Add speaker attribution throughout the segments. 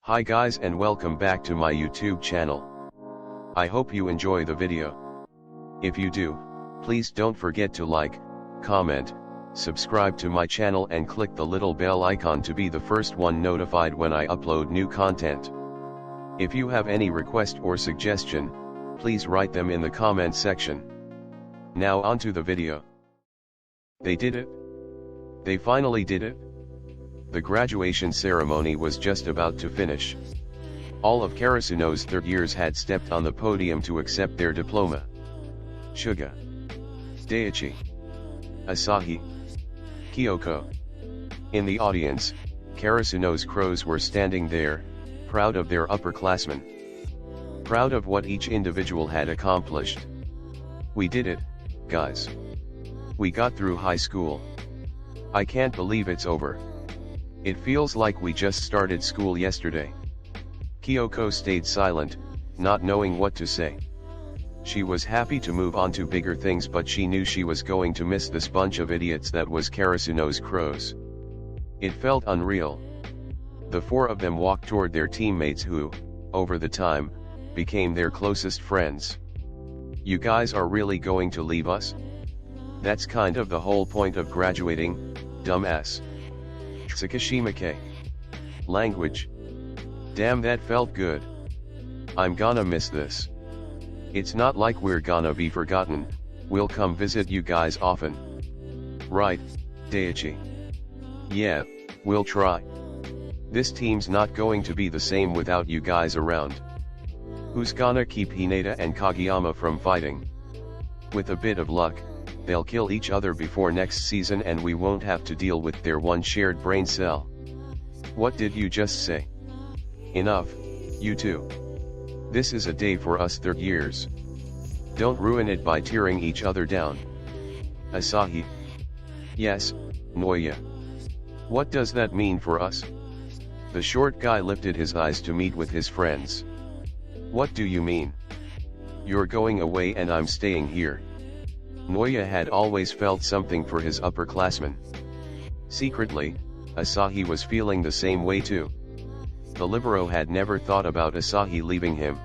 Speaker 1: Hi guys and welcome back to my YouTube channel. I hope you enjoy the video. If you do, please don't forget to like, comment, subscribe to my channel and click the little bell icon to be the first one notified when I upload new content. If you have any request or suggestion, please write them in the comment section. Now on to the video. They did it. They finally did it. The graduation ceremony was just about to finish. All of Karasuno's third years had stepped on the podium to accept their diploma. Suga, Daichi, Asahi, Kyoko. In the audience, Karasuno's crows were standing there, proud of their upperclassmen. Proud of what each individual had accomplished. We did it, guys. We got through high school. I can't believe it's over. It feels like we just started school yesterday. Kyoko stayed silent, not knowing what to say. She was happy to move on to bigger things, but she knew she was going to miss this bunch of idiots that was Karasuno's crows. It felt unreal. The four of them walked toward their teammates who, over the time, became their closest friends. You guys are really going to leave us? That's kind of the whole point of graduating, dumbass. Tsukishima-ke. Language. Damn, that felt good. I'm gonna miss this. It's not like we're gonna be forgotten, we'll come visit you guys often. Right, Daichi. Yeah, we'll try. This team's not going to be the same without you guys around. Who's gonna keep Hinata and Kageyama from fighting? With a bit of luck, they'll kill each other before next season and we won't have to deal with their one shared brain cell. What did you just say? Enough, you two. This is a day for us third years. Don't ruin it by tearing each other down. Asahi. Yes, Noya. What does that mean for us? The short guy lifted his eyes to meet with his friends. What do you mean? You're going away and I'm staying here. Noya had always felt something for his upperclassmen. Secretly, Asahi was feeling the same way too. The libero had never thought about Asahi leaving him.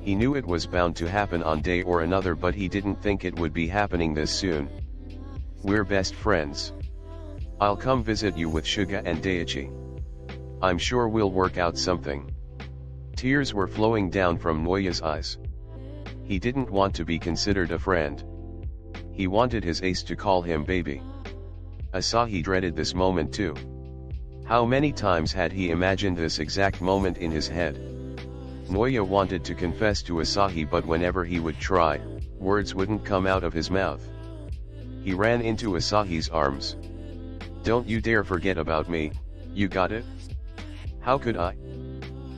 Speaker 1: He knew it was bound to happen on day or another, but he didn't think it would be happening this soon. We're best friends. I'll come visit you with Suga and Daichi. I'm sure we'll work out something. Tears were flowing down from Noya's eyes. He didn't want to be considered a friend. He wanted his ace to call him baby. Asahi dreaded this moment too. How many times had he imagined this exact moment in his head? Noya wanted to confess to Asahi, but whenever he would try, words wouldn't come out of his mouth. He ran into Asahi's arms. Don't you dare forget about me, you got it? How could I?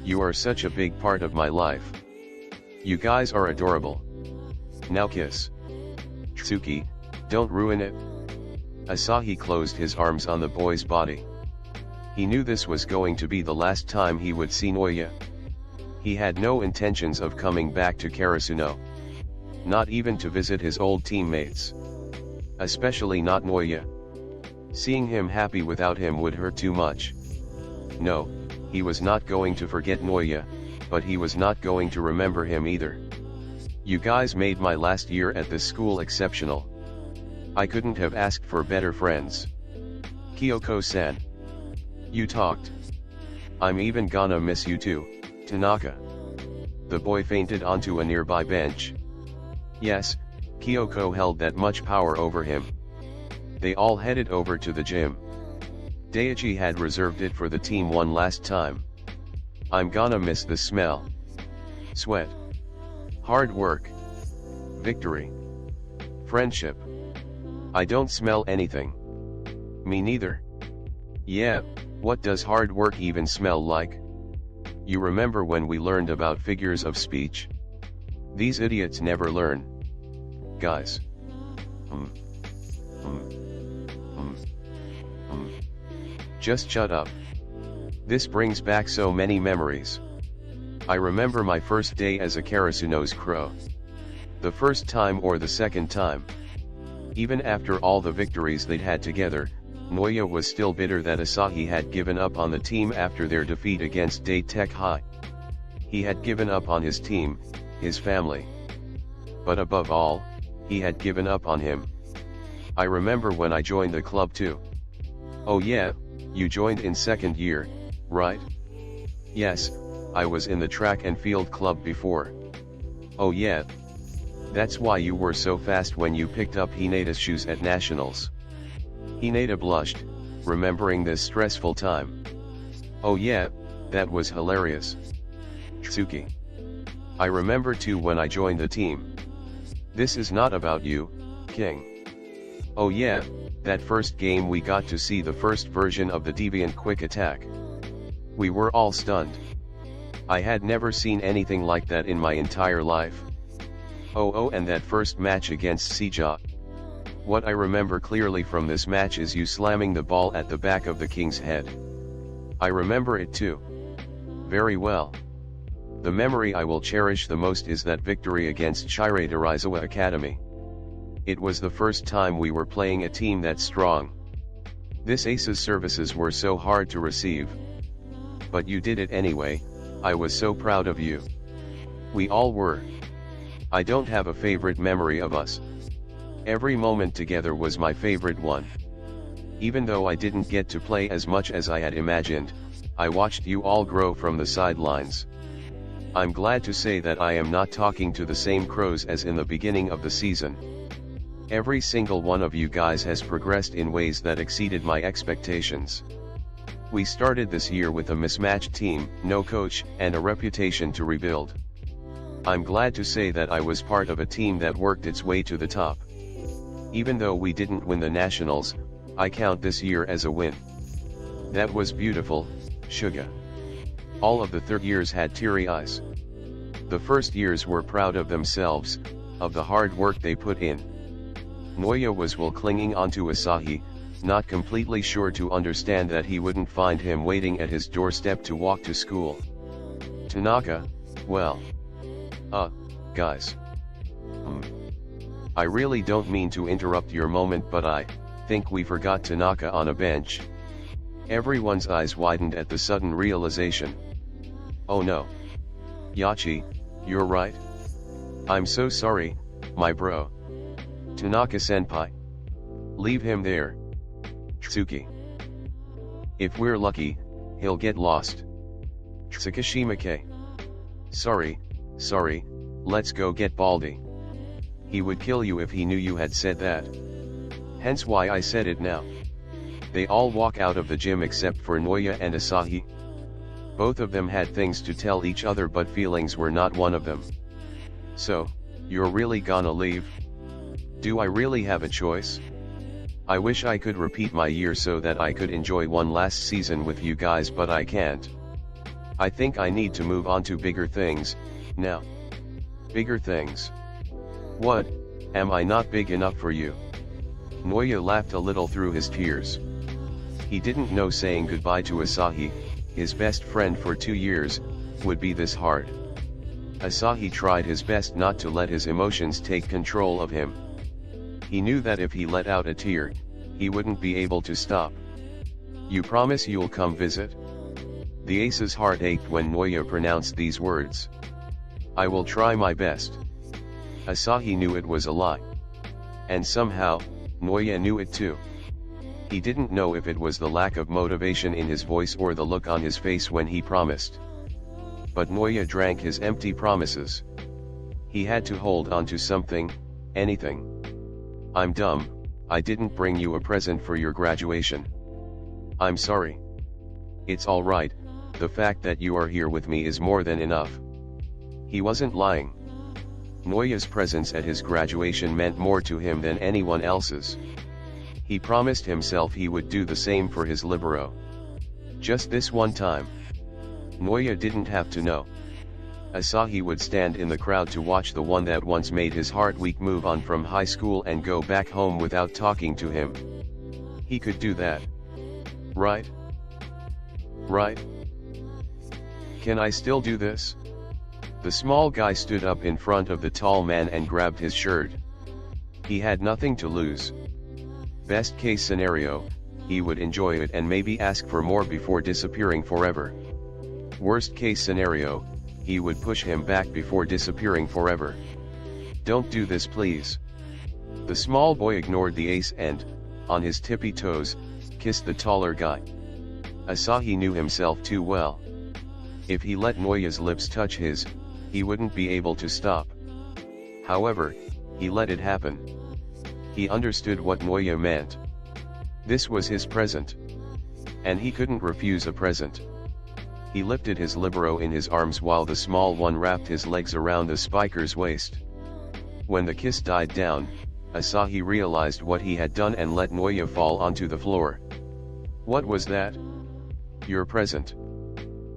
Speaker 1: You are such a big part of my life. You guys are adorable. Now kiss. Tsuki, don't ruin it. Asahi closed his arms on the boy's body. He knew this was going to be the last time he would see Noya. He had no intentions of coming back to Karasuno. Not even to visit his old teammates. Especially not Noya. Seeing him happy without him would hurt too much. No, he was not going to forget Noya, but he was not going to remember him either. You guys made my last year at this school exceptional. I couldn't have asked for better friends. Kyoko-san. You talked. I'm even gonna miss you too, Tanaka. The boy fainted onto a nearby bench. Yes, Kyoko held that much power over him. They all headed over to the gym. Daichi had reserved it for the team one last time. I'm gonna miss the smell. Sweat. Hard work. Victory. Friendship. I don't smell anything. Me neither. Yeah, what does hard work even smell like? You remember when we learned about figures of speech? These idiots never learn. Guys. Just shut up. This brings back so many memories. I remember my first day as a Karasuno's crow. The first time or the second time. Even after all the victories they'd had together, Noya was still bitter that Asahi had given up on the team after their defeat against Date Tech High. He had given up on his team, his family. But above all, he had given up on him. I remember when I joined the club too. Oh yeah, you joined in second year, right? Yes, I was in the track and field club before. Oh yeah. That's why you were so fast when you picked up Hinata's shoes at Nationals. Hinata blushed, remembering this stressful time. Oh yeah, that was hilarious. Tsuki. I remember too when I joined the team. This is not about you, King. Oh yeah, that first game we got to see the first version of the Deviant Quick Attack. We were all stunned. I had never seen anything like that in my entire life. Oh, and that first match against Sija. What I remember clearly from this match is you slamming the ball at the back of the King's head. I remember it too. Very well. The memory I will cherish the most is that victory against Shirei Darizawa Academy. It was the first time we were playing a team that strong. This Ace's services were so hard to receive. But you did it anyway, I was so proud of you. We all were. I don't have a favorite memory of us. Every moment together was my favorite one. Even though I didn't get to play as much as I had imagined, I watched you all grow from the sidelines. I'm glad to say that I am not talking to the same crows as in the beginning of the season. Every single one of you guys has progressed in ways that exceeded my expectations. We started this year with a mismatched team, no coach, and a reputation to rebuild. I'm glad to say that I was part of a team that worked its way to the top. Even though we didn't win the Nationals, I count this year as a win. That was beautiful, Suga. All of the third years had teary eyes. The first years were proud of themselves, of the hard work they put in. Noya was well clinging onto Asahi, not completely sure to understand that he wouldn't find him waiting at his doorstep to walk to school. Tanaka, well. Guys. I really don't mean to interrupt your moment, but I think we forgot Tanaka on a bench. Everyone's eyes widened at the sudden realization. Oh no. Yachi, you're right. I'm so sorry, my bro. Tanaka-senpai. Leave him there. Tsuki. If we're lucky, he'll get lost. Tsukishima-ke. Sorry, let's go get Baldy. He would kill you if he knew you had said that. Hence why I said it now. They all walk out of the gym except for Noya and Asahi. Both of them had things to tell each other, but feelings were not one of them. So, you're really gonna leave? Do I really have a choice? I wish I could repeat my year so that I could enjoy one last season with you guys, but I can't. I think I need to move on to bigger things, now. Bigger things? What, am I not big enough for you? Noya laughed a little through his tears. He didn't know saying goodbye to Asahi, his best friend for 2 years, would be this hard. Asahi tried his best not to let his emotions take control of him. He knew that if he let out a tear, he wouldn't be able to stop. You promise you'll come visit? The ace's heart ached when Noya pronounced these words. I will try my best. Asahi knew it was a lie. And somehow, Noya knew it too. He didn't know if it was the lack of motivation in his voice or the look on his face when he promised. But Noya drank his empty promises. He had to hold on to something, anything. I'm dumb, I didn't bring you a present for your graduation. I'm sorry. It's alright, the fact that you are here with me is more than enough. He wasn't lying. Noya's presence at his graduation meant more to him than anyone else's. He promised himself he would do the same for his libero. Just this one time. Noya didn't have to know. Asahi would stand in the crowd to watch the one that once made his heart weak move on from high school and go back home without talking to him. He could do that. Right? Right? Can I still do this? The small guy stood up in front of the tall man and grabbed his shirt. He had nothing to lose. Best case scenario, he would enjoy it and maybe ask for more before disappearing forever. Worst case scenario, he would push him back before disappearing forever. Don't do this please. The small boy ignored the ace and, on his tippy toes, kissed the taller guy. Asahi knew himself too well. If he let Noya's lips touch his, he wouldn't be able to stop. However, he let it happen. He understood what Noya meant. This was his present. And he couldn't refuse a present. He lifted his libero in his arms while the small one wrapped his legs around the spiker's waist. When the kiss died down, Asahi realized what he had done and let Noya fall onto the floor. What was that? Your present.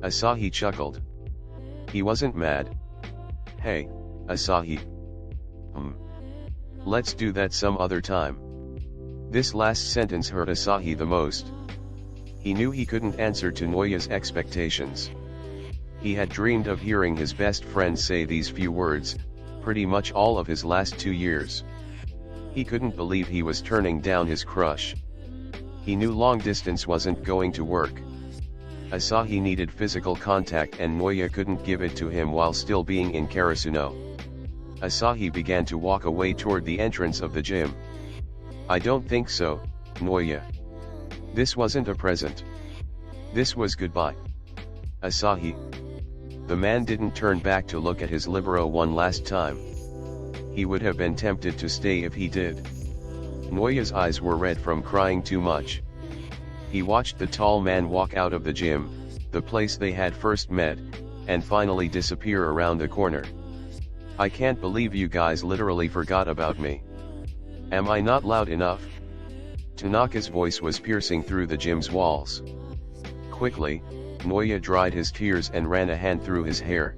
Speaker 1: Asahi chuckled. He wasn't mad. Hey, Asahi. Let's do that some other time. This last sentence hurt Asahi the most. He knew he couldn't answer to Noya's expectations. He had dreamed of hearing his best friend say these few words, pretty much all of his last 2 years. He couldn't believe he was turning down his crush. He knew long distance wasn't going to work. Asahi needed physical contact and Noya couldn't give it to him while still being in Karasuno. Asahi began to walk away toward the entrance of the gym. I don't think so, Noya. This wasn't a present. This was goodbye. Asahi. The man didn't turn back to look at his libero one last time. He would have been tempted to stay if he did. Noya's eyes were red from crying too much. He watched the tall man walk out of the gym, the place they had first met, and finally disappear around the corner. I can't believe you guys literally forgot about me. Am I not loud enough? Tanaka's voice was piercing through the gym's walls. Quickly, Noya dried his tears and ran a hand through his hair.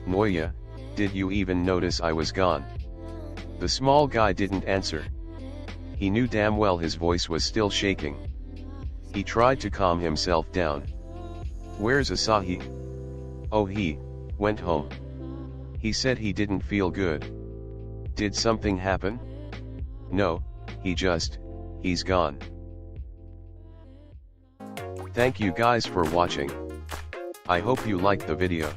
Speaker 1: Noya, did you even notice I was gone? The small guy didn't answer. He knew damn well his voice was still shaking. He tried to calm himself down. Where's Asahi? Oh, he went home. He said he didn't feel good. Did something happen? No, he's gone. Thank you guys for watching. I hope you liked the video.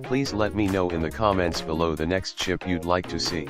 Speaker 1: Please let me know in the comments below the next ship you'd like to see.